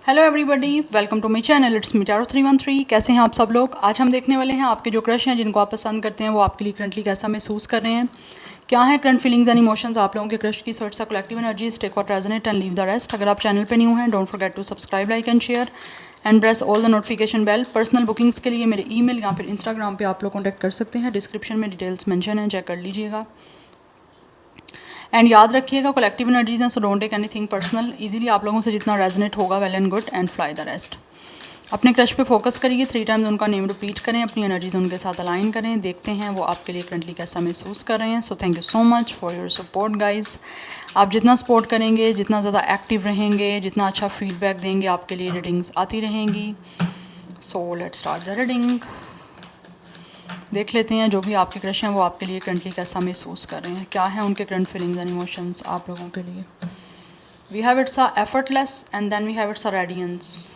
Hello everybody, welcome to my channel. It's me Taro 313। कैसे हैं आप सब लोग। आज हम देखने वाले हैं आपके जो क्रश हैं जिनको आप पसंद करते हैं वो आपके लिए करंटली कैसा महसूस कर रहे हैं, क्या है करंट फीलिंग्स एंड इमोशंस आप लोगों के क्रश की। So it's a collective energy, take what resonate and leave the rest. अगर आप चैनल पे न्यू हैं, don't forget to subscribe, like and share and press all the notification bell. Personal bookings के लिए मेरे ईमेल या फिर इंस्टाग्राम पे आप लोग कॉन्टैक्ट कर सकते हैं। डिस्क्रिप्शन में डिटेल्स मेंशन है, चेक कर लीजिएगा। एंड याद रखिएगा कलेक्टिव एनर्जीज हैं, so don't take anything personal. Easily आप लोगों से जितना रेजोनेट होगा well and good, and fly the rest. अपने क्रश पे फोकस करिए, 3 टाइम्स उनका नेम रिपीट करें, अपनी एनर्जीज उनके साथ अलाइन करें, देखते हैं वो आपके लिए करंटली कैसा महसूस कर रहे हैं। So thank you so much for your support guys. आप जितना सपोर्ट करेंगे, जितना ज़्यादा एक्टिव रहेंगे, जितना अच्छा फीडबैक देंगे, आपके लिए रीडिंग्स आती रहेंगी। So let's start the reading. देख लेते हैं जो भी आपके क्रश हैं वो आपके लिए करंटली कैसा महसूस कर रहे हैं, क्या है उनके करंट फीलिंग्स एंड इमोशंस आप लोगों के लिए। We have it's a effortless and then we have it's a radiance.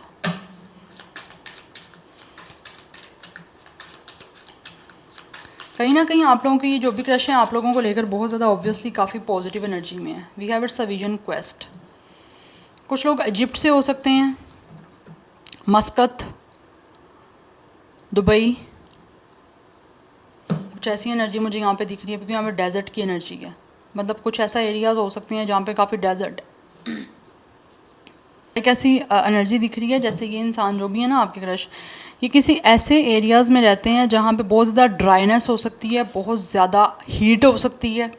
कहीं ना कहीं आप लोगों की ये जो भी क्रश हैं आप लोगों को लेकर बहुत ज़्यादा ऑब्वियसली काफ़ी पॉजिटिव एनर्जी में है। We have it's a vision quest. कुछ लोग इजिप्ट से हो सकते हैं, मस्कत, दुबई, कुछ ऐसी एनर्जी मुझे यहाँ पे दिख रही है क्योंकि यहाँ पे डेजर्ट की एनर्जी है। मतलब कुछ ऐसा एरियाज़ हो सकते हैं जहाँ पे काफ़ी डेजर्ट, एक ऐसी एनर्जी दिख रही है जैसे ये इंसान जो भी है ना आपके क्रश, ये किसी ऐसे एरियाज़ में रहते हैं जहाँ पे बहुत ज़्यादा ड्राइनेस हो सकती है, बहुत ज़्यादा हीट हो सकती है।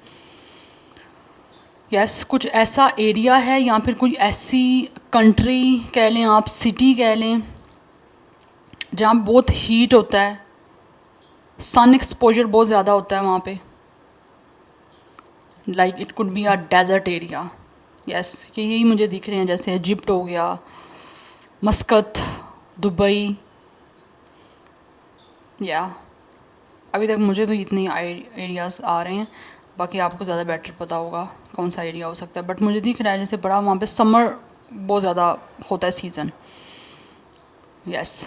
यस, कुछ ऐसा एरिया है या फिर कोई ऐसी कंट्री कह लें आप, सिटी कह लें, जहाँ बहुत हीट होता है, सन एक्सपोजर बहुत ज़्यादा होता है वहाँ पे। Like it could be a desert area. Yes, ये यही मुझे दिख रहे हैं, जैसे इजिप्ट हो गया, मस्कत, दुबई। या अभी तक मुझे तो इतने एरियाज़ आ रहे हैं, बाकी आपको ज़्यादा बेटर पता होगा कौन सा एरिया हो सकता है। बट मुझे दिख रहा है जैसे बड़ा वहाँ पे समर बहुत ज़्यादा होता है सीज़न। यस,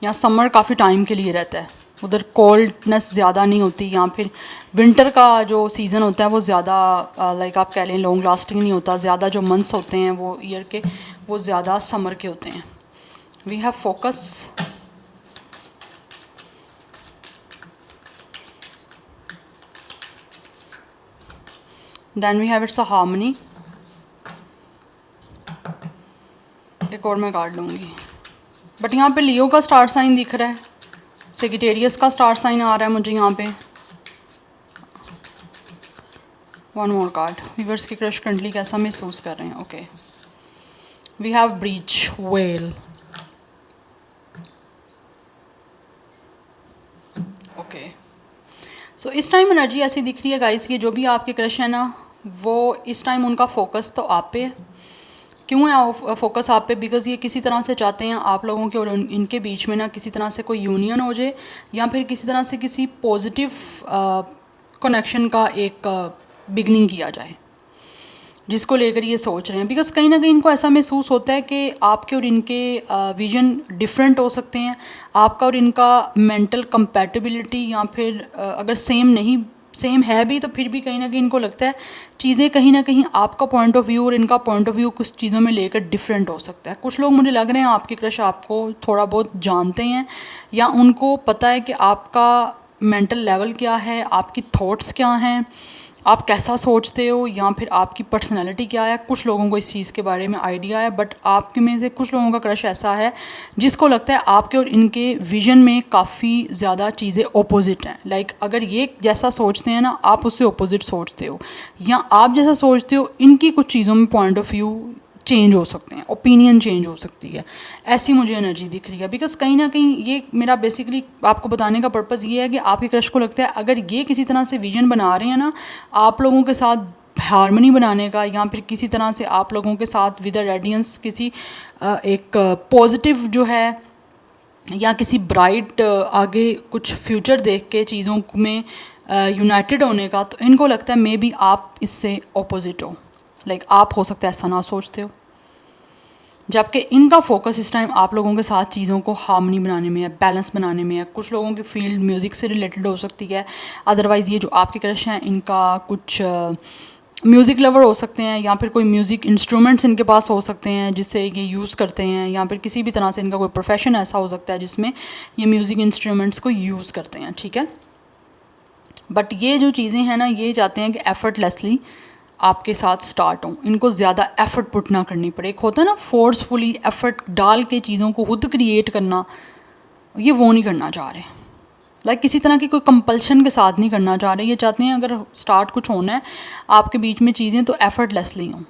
यहाँ समर काफ़ी टाइम के लिए रहता है, उधर कोल्डनेस ज़्यादा नहीं होती। यहाँ फिर विंटर का जो सीज़न होता है वो ज़्यादा लाइक आप कह लें लॉन्ग लास्टिंग नहीं होता। ज़्यादा जो मंथ्स होते हैं वो ईयर के, वो ज़्यादा समर के होते हैं। We have focus, then we have it's a harmony. एक और मैं कार्ड लूँगी, बट यहाँ पे लियो का स्टार साइन दिख रहा है, सेगिटेरियस का स्टार साइन आ रहा है मुझे यहाँ पे। One more card. व्यूअर्स की क्रश करंटली कैसा महसूस कर रहे हैं। Okay, we have breach, well. Okay, so इस टाइम एनर्जी ऐसी दिख रही है गाइस कि जो भी आपके क्रश है ना, वो इस टाइम उनका फोकस तो आप पे है। क्यों है फोकस आप पे? बिकॉज़ ये किसी तरह से चाहते हैं आप लोगों के और इनके बीच में ना किसी तरह से कोई यूनियन हो जाए, या फिर किसी तरह से किसी पॉजिटिव कनेक्शन का एक बिगनिंग किया जाए, जिसको लेकर ये सोच रहे हैं। बिकॉज़ कहीं ना कहीं इनको ऐसा महसूस होता है कि आपके और इनके विजन डिफरेंट हो सकते हैं। आपका और इनका मेंटल कंपैटिबिलिटी, या फिर अगर सेम है भी, तो फिर भी कहीं ना कहीं इनको लगता है चीज़ें कहीं ना कहीं आपका पॉइंट ऑफ व्यू और इनका पॉइंट ऑफ व्यू कुछ चीज़ों में लेकर डिफरेंट हो सकता है। कुछ लोग मुझे लग रहे हैं आपके क्रश आपको थोड़ा बहुत जानते हैं, या उनको पता है कि आपका मेंटल लेवल क्या है, आपकी थॉट्स क्या हैं, आप कैसा सोचते हो, या फिर आपकी पर्सनैलिटी क्या है। कुछ लोगों को इस चीज़ के बारे में आइडिया है, बट आपके में से कुछ लोगों का क्रश ऐसा है जिसको लगता है आपके और इनके विजन में काफ़ी ज़्यादा चीज़ें ऑपोजिट हैं। लाइक अगर ये जैसा सोचते हैं ना, आप उससे ऑपोजिट सोचते हो, या आप जैसा सोचते हो, इनकी कुछ चीज़ों में पॉइंट ऑफ व्यू चेंज हो सकते हैं, ओपिनियन चेंज हो सकती है। ऐसी मुझे एनर्जी दिख रही है। बिकॉज कहीं ना कहीं ये मेरा बेसिकली आपको बताने का पर्पज़ ये है कि आपके क्रश को लगता है अगर ये किसी तरह से विजन बना रहे हैं ना आप लोगों के साथ हारमनी बनाने का, या फिर किसी तरह से आप लोगों के साथ विद रेडियंस किसी एक पॉजिटिव जो है, या किसी ब्राइट आगे कुछ फ्यूचर देख के चीज़ों में यूनाइटेड होने का, तो इनको लगता है मे बी आप इससे ऑपोजिट हो। लाइक आप हो सकता है ऐसा ना सोचते हो, जबकि इनका फोकस इस टाइम आप लोगों के साथ चीज़ों को हार्मनी बनाने में है, बैलेंस बनाने में है। कुछ लोगों की फील्ड म्यूज़िक से रिलेटेड हो सकती है, अदरवाइज़ ये जो आपके क्रश हैं इनका कुछ म्यूज़िक लवर हो सकते हैं, या फिर कोई म्यूज़िक इंस्ट्रूमेंट्स इनके पास हो सकते हैं जिससे ये यूज़ करते हैं, या फिर किसी भी तरह से इनका कोई प्रोफेशन ऐसा हो सकता है जिसमें ये म्यूज़िक इंस्ट्रूमेंट्स को यूज़ करते हैं, ठीक है। बट ये जो चीज़ें हैं ना, ये चाहते हैं कि एफर्टलेसली आपके साथ स्टार्ट हों, इनको ज़्यादा एफ़र्ट पुट ना करनी पड़े। एक होता है ना फोर्सफुली एफ़र्ट डाल के चीज़ों को खुद क्रिएट करना, ये वो नहीं करना चाह रहे। किसी तरह की कोई कंपल्शन के साथ नहीं करना चाह रहे। ये चाहते हैं अगर स्टार्ट कुछ होना है आपके बीच में चीज़ें, तो एफर्टलेसली हों,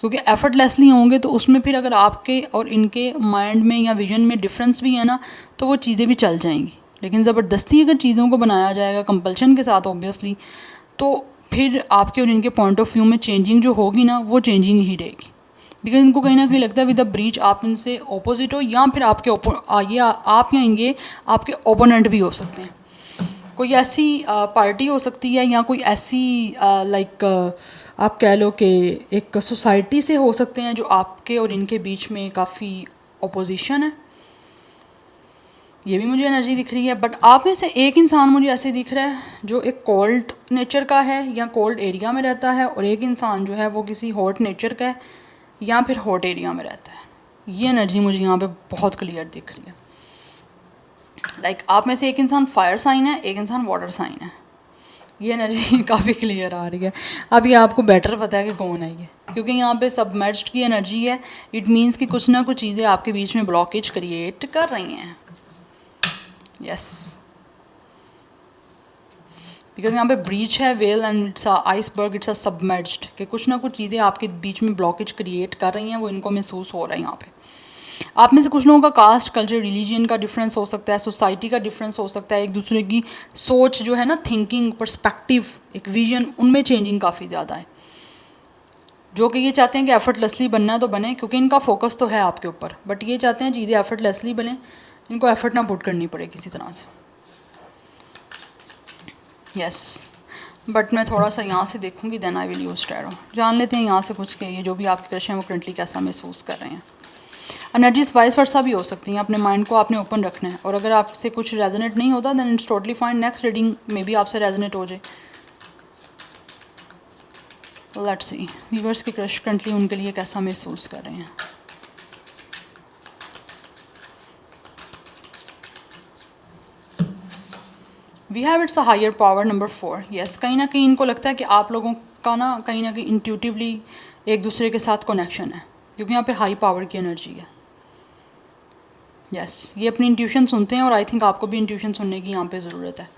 क्योंकि एफर्टलेसली होंगे तो उसमें फिर अगर आपके और इनके माइंड में या विजन में डिफरेंस भी है ना, तो वो चीज़ें भी चल जाएंगी। लेकिन ज़बरदस्ती अगर चीज़ों को बनाया जाएगा कंपल्शन के साथ ऑब्वियसली, तो फिर आपके और इनके पॉइंट ऑफ व्यू में चेंजिंग जो होगी ना, वो चेंजिंग ही रहेगी। बिकॉज इनको कहीं ना कहीं लगता है विद द ब्रीच आप इनसे ऑपोजिट हो, या फिर आपके आप या इनके आपके ओपोनेंट भी हो सकते हैं। कोई ऐसी पार्टी हो सकती है, या कोई ऐसी आप कह लो कि एक सोसाइटी से हो सकते हैं जो आपके और इनके बीच में काफ़ी ओपोजिशन है। ये भी मुझे एनर्जी दिख रही है। बट आप में से एक इंसान मुझे ऐसे दिख रहा है जो एक कोल्ड नेचर का है या कोल्ड एरिया में रहता है, और एक इंसान जो है वो किसी हॉट नेचर का है या फिर हॉट एरिया में रहता है। ये एनर्जी मुझे यहाँ पे बहुत क्लियर दिख रही है। आप में से एक इंसान फायर साइन है, एक इंसान वाटर साइन है। ये एनर्जी काफ़ी क्लियर आ रही है। अब ये आपको बेटर पता है कि कौन है ये, क्योंकि यहाँ पे सबमर्ज्ड की एनर्जी है। इट मीन्स कि कुछ ना कुछ चीज़ें आपके बीच में ब्लॉकेज क्रिएट कर रही हैं। यस, बिकॉज यहाँ पे ब्रीच है, well and it's iceberg, it's submerged, कि कुछ ना कुछ चीज़ें आपके बीच में ब्लॉकेज क्रिएट कर रही हैं, वो इनको महसूस हो रहा है। यहाँ पे आप में से कुछ लोगों का कास्ट, कल्चर, रिलीजन का डिफरेंस हो सकता है, सोसाइटी का डिफरेंस हो सकता है, एक दूसरे की सोच जो है ना, थिंकिंग, पर्सपेक्टिव, एक विजन, उनमें चेंजिंग काफ़ी ज़्यादा है। जो कि ये चाहते हैं कि एफर्टलेसली बनना तो बने, क्योंकि इनका फोकस तो है आपके ऊपर, बट ये चाहते हैं चीज़ें एफर्टलेसली बने, इनको एफर्ट ना पुट करनी पड़े किसी तरह से। यस, बट मैं थोड़ा सा यहाँ से देखूँगी, then I will use tarot. जान लेते हैं यहाँ से कुछ के ये जो भी आपके क्रश हैं वो करंटली कैसा महसूस कर रहे हैं। एनर्जीज वाइस वर्सा भी हो सकती हैं। अपने माइंड को आपने ओपन रखना है, और अगर आपसे कुछ रेजोनेट नहीं होता then it's totally fine. Next reading में भी आपसे रेजोनेट हो जाए। लेट्स सी व्यूअर्स के क्रश करंटली उनके लिए कैसा महसूस कर रहे हैं। We have it's a higher power number 4। Yes, कहीं ना कहीं इनको लगता है कि आप लोगों का ना कहीं इंट्यूटिवली एक दूसरे के साथ कनेक्शन है, क्योंकि यहाँ पे हाई पावर की एनर्जी है। यस, ये अपनी इंट्यूशन सुनते हैं, और आई थिंक आपको भी इंट्यूशन सुनने की यहाँ पे ज़रूरत है।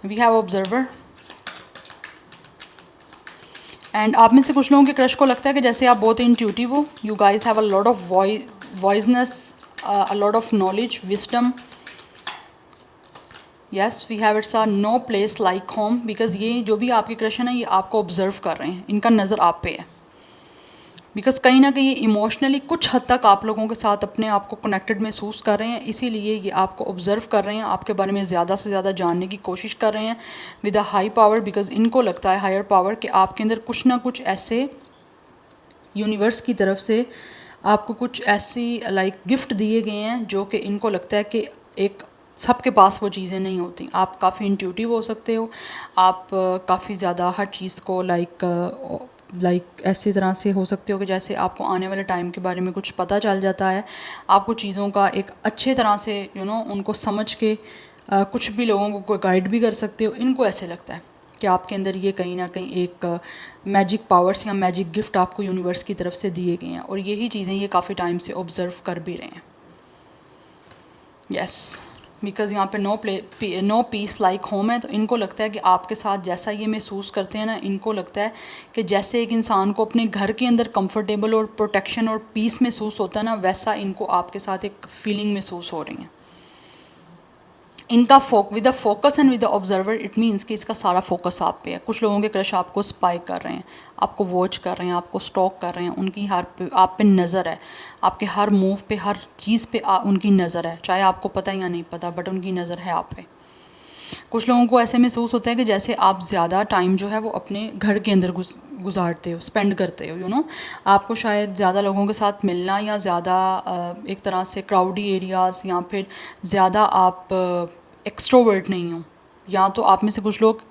वी हैव ऑब्जर्वर, एंड आप में से कुछ लोगों के क्रश को लगता है कि जैसे आप बहुत इंट्यूटिव हो। You guys have a lot of wiseness, a lot of knowledge, wisdom. Yes, we have it's a no place like home, because ये जो भी आपके क्रश है ना, ये आपको ऑब्जर्व कर रहे हैं, इनका नज़र आप पे है। बिकॉज कहीं ना कहीं इमोशनली कुछ हद तक आप लोगों के साथ अपने आप को कनेक्टेड महसूस कर रहे हैं, इसीलिए ये आपको ऑब्जर्व कर रहे हैं, आपके बारे में ज़्यादा से ज़्यादा जानने की कोशिश कर रहे हैं with a high power. Because इनको लगता है हायर पावर कि आपके अंदर कुछ ना कुछ ऐसे यूनिवर्स की तरफ से आपको कुछ ऐसी गिफ्ट दिए गए हैं जो कि इनको लगता है कि एक सबके पास वो चीज़ें नहीं होती। आप काफ़ी इंट्यूटिव हो सकते हो, आप काफ़ी ज़्यादा हर चीज़ को ऐसी तरह से हो सकते हो कि जैसे आपको आने वाले टाइम के बारे में कुछ पता चल जाता है। आपको चीज़ों का एक अच्छे तरह से उनको समझ के कुछ भी लोगों को गाइड भी कर सकते हो। इनको ऐसे लगता है कि आपके अंदर ये कहीं ना कहीं एक मैजिक पावर्स या मैजिक गिफ्ट आपको यूनिवर्स की तरफ से दिए गए हैं, और यही चीज़ें ये काफ़ी टाइम से ऑब्ज़र्व कर भी रहे हैं। यस, बिकॉज़ यहाँ पे नो पीस लाइक होम है, तो इनको लगता है कि आपके साथ जैसा ये महसूस करते हैं ना, इनको लगता है कि जैसे एक इंसान को अपने घर के अंदर कंफर्टेबल और प्रोटेक्शन और पीस महसूस होता है ना, वैसा इनको आपके साथ एक फीलिंग महसूस हो रही है। इनका with the focus and with the observer, it means कि इसका सारा फोकस आप पे है। कुछ लोगों के क्रश आपको स्पाई कर रहे हैं, आपको वॉच कर रहे हैं, आपको स्टॉक कर रहे हैं, उनकी आप पे नज़र है, आपके हर मूव पे, हर चीज़ पे उनकी नज़र है, चाहे आपको पता या नहीं पता, बट उनकी नज़र है आप पे। कुछ लोगों को ऐसे महसूस होता है कि जैसे आप ज़्यादा टाइम जो है वो अपने घर के अंदर गुजारते हो, स्पेंड करते हो, आपको शायद ज़्यादा लोगों के साथ मिलना या ज़्यादा एक तरह से क्राउडी एरियाज़ या फिर ज़्यादा आप एक्सट्रोवर्ट नहीं हो, या तो आप में से कुछ लोग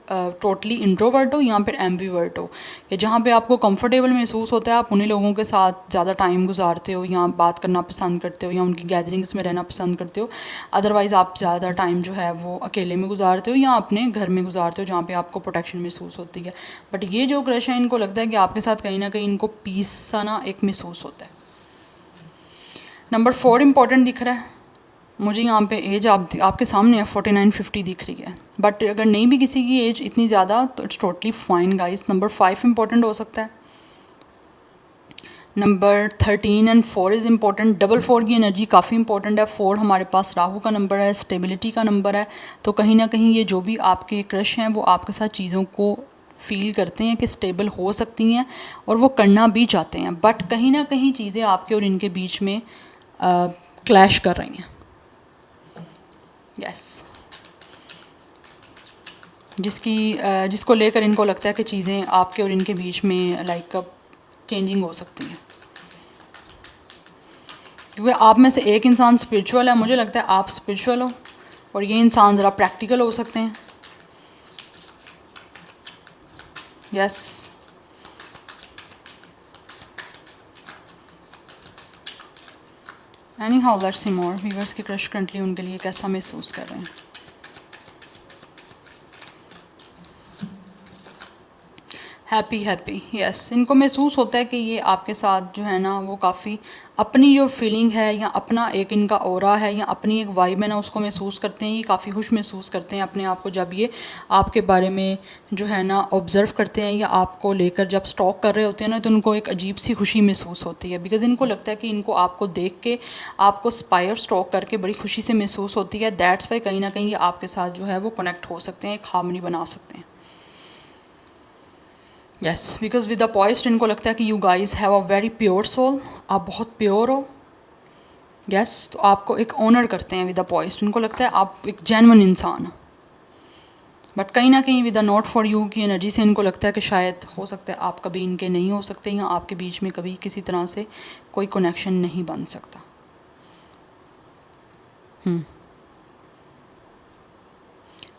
टोटली इंट्रोवर्ट हो या फिर एम्बीवर्ट हो, या जहाँ पे आपको कंफर्टेबल महसूस होता है आप उन्हीं लोगों के साथ ज़्यादा टाइम गुजारते हो या बात करना पसंद करते हो या उनकी गैदरिंग्स में रहना पसंद करते हो। अदरवाइज़ आप ज़्यादा टाइम जो है वो अकेले में गुजारते हो या अपने घर में गुजारते हो जहाँ पे आपको प्रोटेक्शन महसूस होती है। बट ये जो क्रश है इनको लगता है कि आपके साथ कहीं ना कहीं इनको पीस सा ना एक महसूस होता है। नंबर 4 इंपॉर्टेंट दिख रहा है मुझे यहाँ पे। एज आपके सामने है 49-50 दिख रही है, बट अगर नहीं भी किसी की एज इतनी ज़्यादा तो it's totally fine guys. Number 5 important हो सकता है। Number 13 and 4 is important. Double 4 की एनर्जी काफ़ी इंपॉर्टेंट है। 4 हमारे पास राहु का नंबर है, स्टेबिलिटी का नंबर है। तो कहीं ना कहीं ये जो भी आपके क्रश हैं वो आपके साथ चीज़ों को फील करते हैं कि स्टेबल हो सकती हैं और वो करना भी चाहते हैं, बट कहीं ना कहीं चीज़ें आपके और इनके बीच में क्लैश कर रही हैं। यस जिसको लेकर इनको लगता है कि चीज़ें आपके और इनके बीच में लाइक चेंजिंग हो सकती हैं, क्योंकि आप में से एक इंसान स्पिरिचुअल है, मुझे लगता है आप स्पिरिचुअल हो और ये इंसान ज़रा प्रैक्टिकल हो सकते हैं। Yes any how let's see more. Viewers के क्रश करंटली उनके लिए कैसा महसूस कर रहे हैं। हैप्पी यस इनको महसूस होता है कि ये आपके साथ जो है ना वो काफ़ी अपनी जो फीलिंग है या अपना एक इनका ऑरा है या अपनी एक वाइब है ना उसको महसूस करते हैं। ये काफ़ी खुश महसूस करते हैं अपने आप को जब ये आपके बारे में जो है ना ऑब्ज़र्व करते हैं या आपको लेकर जब स्टॉक कर रहे होते हैं ना, तो उनको एक अजीब सी खुशी महसूस होती है। बिकॉज़ इनको लगता है कि इनको आपको देख के आपको स्पायर स्टॉक करके बड़ी खुशी से महसूस होती है। दैट्स वाई कहीं ना कहीं ये आपके साथ जो है वो कनेक्ट हो सकते हैं, एक हार्मनी बना सकते हैं। Yes because with the poised इनको लगता है कि you guys have a very pure soul, आप बहुत प्योर हो। यस तो आपको एक ऑनर करते हैं विद द पॉइस्ट, इनको लगता है आप एक जेन्युइन इंसान हो। बट कहीं ना कहीं with the not for you की एनर्जी से इनको लगता है कि शायद हो सकता है आप कभी इनके नहीं हो सकते या आपके बीच में कभी किसी तरह से कोई कनेक्शन नहीं बन सकता।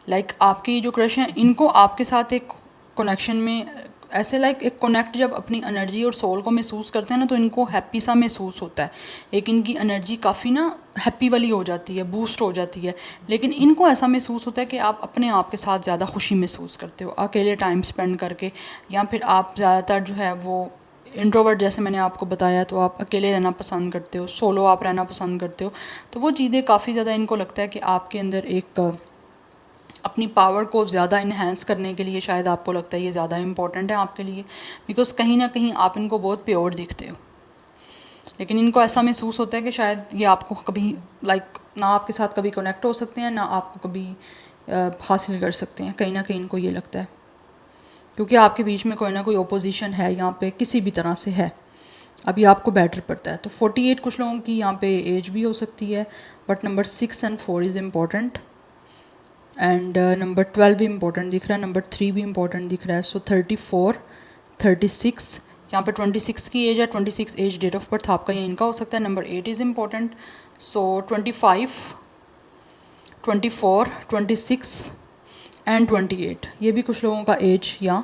लाइक आपकी जो क्रश हैं इनको आपके साथ एक कनेक्शन में ऐसे लाइक एक कनेक्ट जब अपनी एनर्जी और सोल को महसूस करते हैं ना, तो इनको हैप्पी सा महसूस होता है। एक इनकी एनर्जी काफ़ी ना हैप्पी वाली हो जाती है, बूस्ट हो जाती है। लेकिन इनको ऐसा महसूस होता है कि आप अपने आप के साथ ज़्यादा खुशी महसूस करते हो अकेले टाइम स्पेंड करके, या फिर आप ज़्यादातर जो है वो इंट्रोवर्ट जैसे मैंने आपको बताया, तो आप अकेले रहना पसंद करते हो, सोलो आप रहना पसंद करते हो। तो वो चीज़ें काफ़ी ज़्यादा इनको लगता है कि आपके अंदर एक अपनी पावर को ज़्यादा इन्हेंस करने के लिए शायद आपको लगता है ये ज़्यादा इम्पॉर्टेंट है आपके लिए। बिकॉज़ कहीं ना कहीं आप इनको बहुत प्योर दिखते हो, लेकिन इनको ऐसा महसूस होता है कि शायद ये आपको कभी लाइक ना आपके साथ कभी कनेक्ट हो सकते हैं ना आपको कभी हासिल कर सकते हैं। कहीं ना कहीं इनको ये लगता है क्योंकि आपके बीच में कोई ना कोई ओपोजिशन है यहाँ पे किसी भी तरह से है, अभी आपको बेटर पड़ता है। तो 48 कुछ लोगों की यहाँ पे एज भी हो सकती है, but number 6 and 4 is important and number 12 भी इंपॉर्टेंट दिख रहा है, नंबर 3 भी इंपॉर्टेंट दिख रहा है। सो 34 36 यहाँ पे 26 की एज है, 26 एज डेट ऑफ बर्थ आपका या इनका हो सकता है। Number 8 is important. So 25 24 26 and 28 ये भी कुछ लोगों का एज या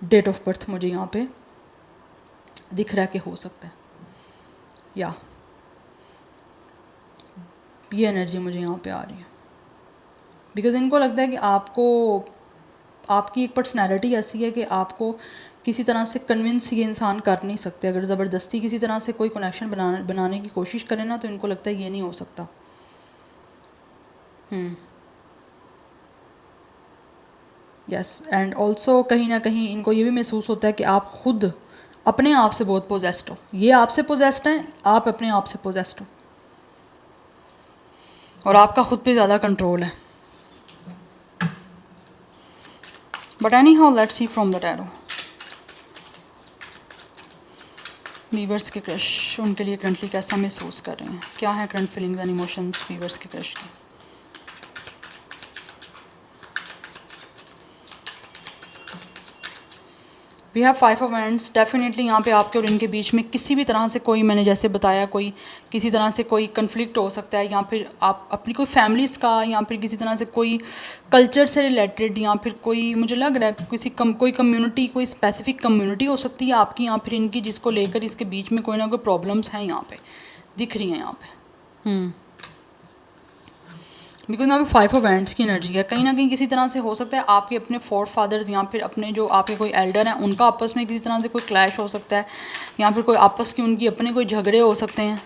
डेट ऑफ बर्थ मुझे यहाँ पे दिख रहा है कि हो सकता है, या ये एनर्जी मुझे यहाँ पे आ रही है। बिकॉज़ इनको लगता है कि आपकी एक पर्सनैलिटी ऐसी है कि आपको किसी तरह से कन्विंस ये इंसान कर नहीं सकते। अगर ज़बरदस्ती किसी तरह से कोई कनेक्शन बनाने की कोशिश करें ना, तो इनको लगता है ये नहीं हो सकता। यस एंड ऑल्सो कहीं ना कहीं इनको ये भी महसूस होता है कि आप खुद अपने आप से बहुत पोजेस्ड हो। ये आपसे पोजेस्ड हैं, आप अपने आप से पोजेस्ड हो और आपका खुद पे ज़्यादा कंट्रोल है। But anyhow let's see from the tarot viewers के क्रश उनके लिए करंटली कैसा महसूस कर रहे हैं, क्या है current feelings and emotions viewers के क्रश की। We have 5 of wands. Definitely यहाँ पे आपके और इनके बीच में किसी भी तरह से कोई, मैंने जैसे बताया, कोई किसी तरह से कोई कन्फ्लिक्ट हो सकता है, या फिर आप अपनी कोई फैमिलीज़ का, या फिर किसी तरह से कोई कल्चर से रिलेटेड, या फिर कोई, मुझे लग रहा है कोई कम्युनिटी, कोई स्पेसिफिक कम्युनिटी हो सकती है आपकी या फिर इनकी, जिसको लेकर इसके बीच में कोई ना कोई प्रॉब्लम्स हैं यहाँ पे दिख रही हैं यहाँ पे। बिकॉज यहाँ पे 5 ऑफ वैंड्स की एनर्जी है। कहीं ना कहीं किसी तरह से हो सकता है आपके अपने फोर फादर्स या फिर अपने जो आपके कोई एल्डर हैं उनका आपस में किसी तरह से कोई क्लैश हो सकता है, या फिर कोई आपस की उनकी अपने कोई झगड़े हो सकते हैं,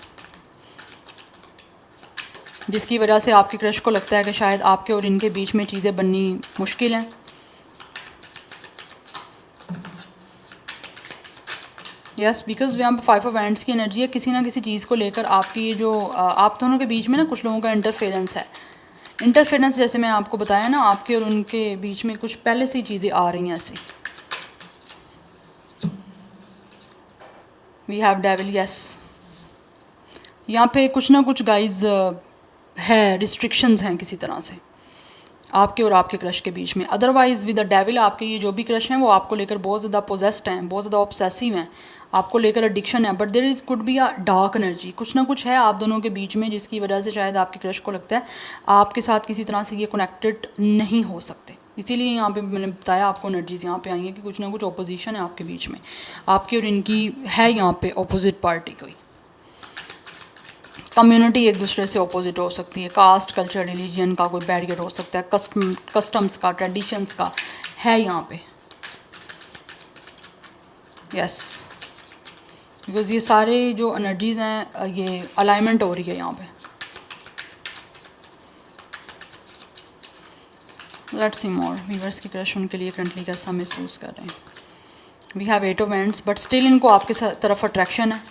जिसकी वजह से आपके क्रश को लगता है कि शायद आपके और इनके बीच में चीज़ें बननी मुश्किल हैं। यस, बिकॉज यहाँ पे 5 ऑफ वैंड्स की एनर्जी है। किसी ना किसी चीज़ को लेकर आपकी ये जो आप दोनों के बीच में ना कुछ लोगों का इंटरफेरेंस है। इंटरफेरेंस जैसे मैं आपको बताया ना, आपके और उनके बीच में कुछ पहले से ही चीज़ें आ रही हैं ऐसी। We have devil. यस, यहाँ पे कुछ ना कुछ गाइज है, रिस्ट्रिक्शंस हैं किसी तरह से आपके और आपके क्रश के बीच में। अदरवाइज़ विद द डेविल आपके ये जो भी क्रश हैं वो आपको लेकर बहुत ज़्यादा पोजेस्ड हैं, बहुत ज़्यादा ऑब्सेसिव हैं, आपको लेकर एडिक्शन है। But there is could be a dark energy, कुछ ना कुछ है आप दोनों के बीच में जिसकी वजह से शायद आपके क्रश को लगता है आपके साथ किसी तरह से ये कनेक्टेड नहीं हो सकते। इसीलिए यहाँ पे मैंने बताया आपको एनर्जीज़ यहाँ पे आई हैं कि कुछ ना कुछ अपोजिशन है आपके बीच में, आपकी और इनकी है यहाँ पे अपोजिट पार्टी। कोई कम्युनिटी एक दूसरे से अपोजिट हो सकती है, कास्ट, कल्चर, रिलीजन का कोई बैरियर हो सकता है, कस्टम्स का, ट्रेडिशंस का है यहाँ पे। यस, बिकॉज ये सारे जो एनर्जीज़ हैं ये अलाइनमेंट हो रही है यहाँ पे। लेट्स सी मोर वीवर्स की क्रश उनके लिए करंटली कैसा महसूस कर रहे हैं। We have 8 of wands, but still इनको आपके तरफ अट्रैक्शन है।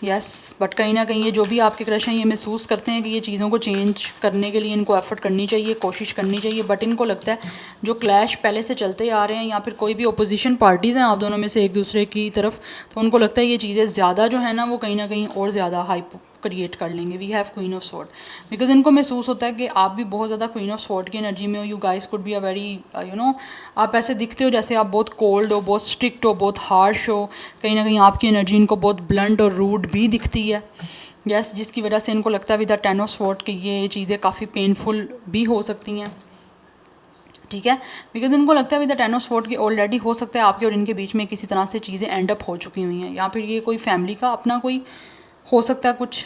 यस, बट कहीं ना कहीं ये जो भी आपके क्रश हैं ये महसूस करते हैं कि ये चीज़ों को चेंज करने के लिए इनको एफर्ट करनी चाहिए, कोशिश करनी चाहिए। बट इनको लगता है जो क्लैश पहले से चलते आ रहे हैं या फिर कोई भी ओपोजिशन पार्टीज़ हैं आप दोनों में से एक दूसरे की तरफ, तो उनको लगता है ये चीज़ें ज़्यादा जो है ना वो कहीं ना कहीं और ज़्यादा हाइप क्रिएट कर लेंगे। We have queen of sword, because इनको महसूस होता है कि आप भी बहुत ज़्यादा क्वीन ऑफ स्वॉर्ड की एनर्जी में हो। You guys could be a very आप ऐसे दिखते हो जैसे आप बहुत कोल्ड हो, बहुत स्ट्रिक्ट हो, बहुत हार्श हो। कहीं ना कहीं आपकी एनर्जी इनको बहुत ब्लंट और रूड भी दिखती है। यस, जिसकी वजह से इनको लगता है विद द 10 ऑफ स्वॉर्ड कि ये चीज़ें काफ़ी पेनफुल भी हो सकती हैं। ठीक है, बिकॉज इनको लगता है विद द 10 ऑफ स्वॉर्ड की ऑलरेडी हो सकता है आपके और इनके बीच में किसी तरह से चीज़ें एंड अप हो चुकी हुई हैं, या फिर ये कोई फैमिली का अपना कोई हो सकता है कुछ,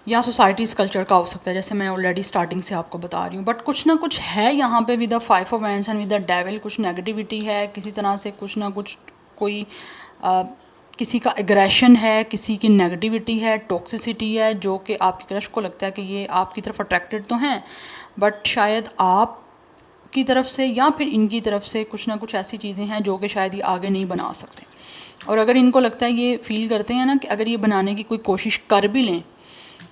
या सोसाइटीज़ कल्चर का हो सकता है, जैसे मैं ऑलरेडी स्टार्टिंग से आपको बता रही हूँ। बट कुछ ना कुछ है यहाँ पे with the 5 of wands and with the devil, कुछ नेगेटिविटी है किसी तरह से, कुछ ना कुछ कोई किसी का एग्रेशन है, किसी की नेगेटिविटी है, टॉक्सिसिटी है, जो कि आपकी क्रश को लगता है कि ये आपकी तरफ अट्रैक्टेड तो हैं बट शायद आप की तरफ से या फिर इनकी तरफ से कुछ ना कुछ ऐसी चीज़ें हैं जो कि शायद ये आगे नहीं बना सकते। और अगर इनको लगता है, ये फील करते हैं ना कि अगर ये बनाने की कोई कोशिश कर भी लें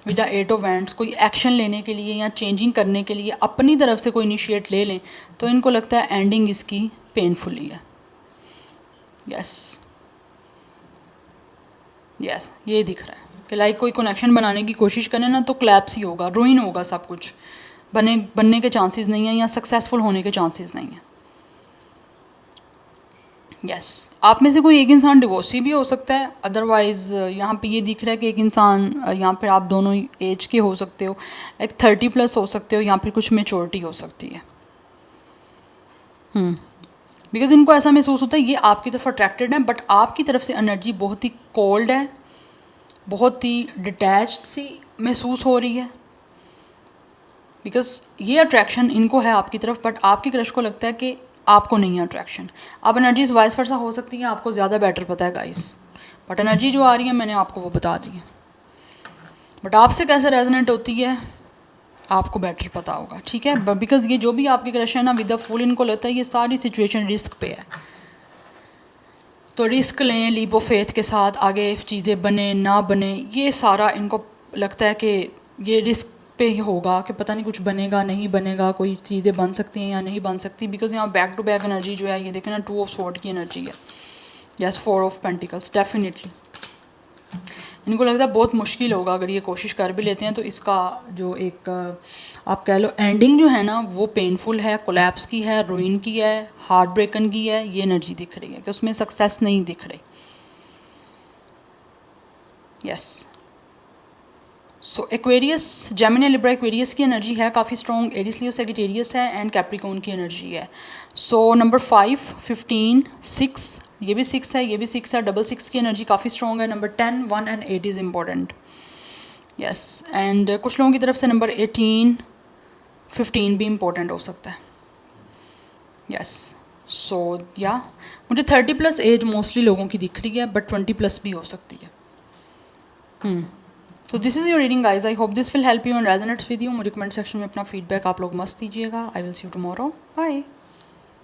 विद द 8 ऑफ वैंड्स, कोई एक्शन लेने के लिए या चेंजिंग करने के लिए अपनी तरफ से कोई इनिशिएट ले लें, तो इनको लगता है एंडिंग इसकी पेनफुली है। यस यस, ये दिख रहा है कि लाइक कोई कनेक्शन बनाने की कोशिश करें ना तो क्लैप्स ही होगा, रुइन होगा सब कुछ, बनने के चांसेस नहीं हैं या सक्सेसफुल होने के चांसेस नहीं हैं। यस, आप में से कोई एक इंसान डिवोर्सी भी हो सकता है। अदरवाइज़ यहाँ पे ये दिख रहा है कि एक इंसान यहाँ पे आप दोनों एज के हो सकते हो, एक 30+ हो सकते हो, या फिर कुछ मेचोरिटी हो सकती है। बिकॉज इनको ऐसा महसूस होता है ये आपकी तरफ अट्रैक्टेड है बट आपकी तरफ से एनर्जी बहुत ही कोल्ड है, बहुत ही डिटैच्ड सी महसूस हो रही है। बिकॉज ये अट्रैक्शन इनको है आपकी तरफ बट आपकी क्रश को लगता है कि आपको नहीं है अट्रैक्शन। अब एनर्जीज वाइस वर्सा हो सकती है, आपको ज़्यादा बेटर पता है गाइस, बट एनर्जी जो आ रही है मैंने आपको वो बता दी है। बट आपसे कैसे रेजोनेट होती है आपको बेटर पता होगा, ठीक है। बिकॉज ये जो भी आपकी क्रश है ना विद द फूल, इनको लगता है ये सारी सिचुएशन रिस्क पे है, तो रिस्क लें, लीप ऑफ फेथ के साथ आगे चीज़ें बने ना बने, ये सारा इनको लगता है कि ये रिस्क पे ही होगा कि पता नहीं कुछ बनेगा नहीं बनेगा, कोई चीज़ें बन सकती हैं या नहीं बन सकती। बिकॉज यहाँ बैक टू बैक एनर्जी जो है ये देखें ना, 2 ऑफ स्वॉर्ड की एनर्जी है। यस, 4 ऑफ पेंटिकल्स, डेफिनेटली इनको लगता है बहुत मुश्किल होगा, अगर ये कोशिश कर भी लेते हैं तो इसका जो एक आप कह लो एंडिंग जो है ना वो पेनफुल है, कोलैप्स की है, रूइन की है, हार्ट ब्रेकन की है, ये एनर्जी दिख रही है कि उसमें सक्सेस नहीं दिख रही। यस, सो एक्वेरियस, जेमिनी, लिब्रा, एक्वेरियस की एनर्जी है काफ़ी स्ट्रॉन्ग, एरिस, लियो, सैजिटेरियस है एंड कैप्रिकॉर्न की एनर्जी है। सो नंबर 5, 15, 6, ये भी 6 है, ये भी 6 है, डबल 6 की एनर्जी काफ़ी स्ट्रॉन्ग है। Number 10, 1 and 8 is important. Yes, and कुछ लोगों की तरफ से नंबर 18, 15 भी इम्पोर्टेंट हो सकता है। यस, सो या मुझे 30+8 मोस्टली लोगों की दिख रही है, बट 20+ भी हो सकती है। So this is your reading guys. I hope this will help you and resonates with you. मुझे कमेंट सेक्शन में अपना फीडबैक आप लोग मस्त दीजिएगा. I will see you tomorrow. Bye.